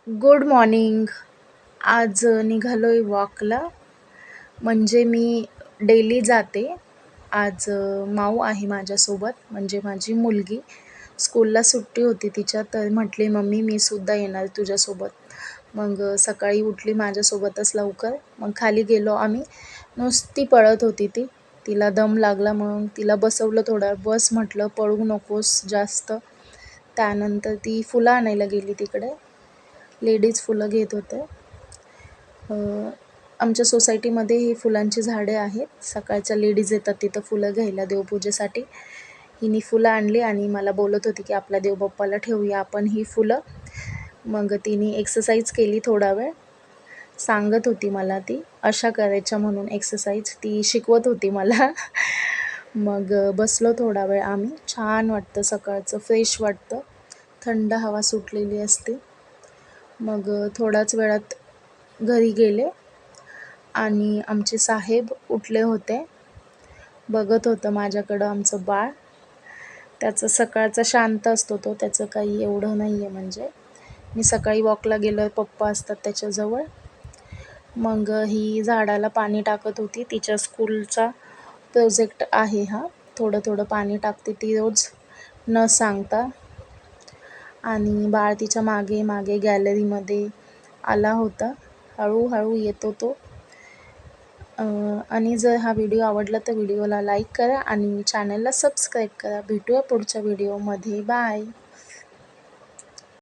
Good morning. आज निघालोय वॉकला. म्हणजे मी डेली जाते. आज माऊ आहे माझ्यासोबत, म्हणजे माझी मुलगी. स्कूलला सुट्टी होती तिच्या, तर म्हटली मम्मी मी सुद्धा येणार तुझ्यासोबत. मग सकाळी उठली माझ्यासोबतच लवकर. मग खाली गेलो आम्ही. नुसती पळत होती ती. तिला दम लागला, मग तिला बसवलं थोडं. बस म्हटलं, पळू नकोस जास्त. त्यानंतर ती फुलं आणायला गेली तिकडे. लेडीज फुलं घेत होते. आमच्या सोसायटीमध्ये ही फुलांची झाडे आहेत. सकाळच्या लेडीज येतात तिथं फुलं घ्यायला देवपूजेसाठी. हिने फुलं आणली आणि मला बोलत होती की आपल्या देवबाप्पाला ठेवूया आपण ही फुलं. मग तिने एक्सरसाइज केली थोडा वेळ. सांगत होती मला ती अशा करायच्या म्हणून एक्सरसाइज ती शिकवत होती मला. मग बसलो थोडा वेळ आम्ही. छान वाटतं, सकाळचं फ्रेश वाटतं, थंड हवा सुटलेली असते. मग थोड्याच वेळात घरी गेले आणि आमचे साहेब उठले होते. बघत होतं माझ्याकडं आमचं बाळ. त्याचं सकाळचा शांत असतो तो, त्याचं काही एवढं नाही आहे. म्हणजे मी सकाळी वॉकला गेलं, पप्पा असतात त्याच्याजवळ. मग ही झाडाला पाणी टाकत होती. तिच्या स्कूलचा प्रोजेक्ट आहे हा. थोडं थोडं पाणी टाकते ती रोज न सांगता. आणि बाळ तिच्या मागे मागे गॅलरीमध्ये आला होता. हळूहळू येतो तो. आणि जर हा व्हिडिओ आवडला तर व्हिडिओला लाईक करा आणि चॅनलला सबस्क्राईब करा. भेटूया पुढच्या व्हिडिओमध्ये. बाय.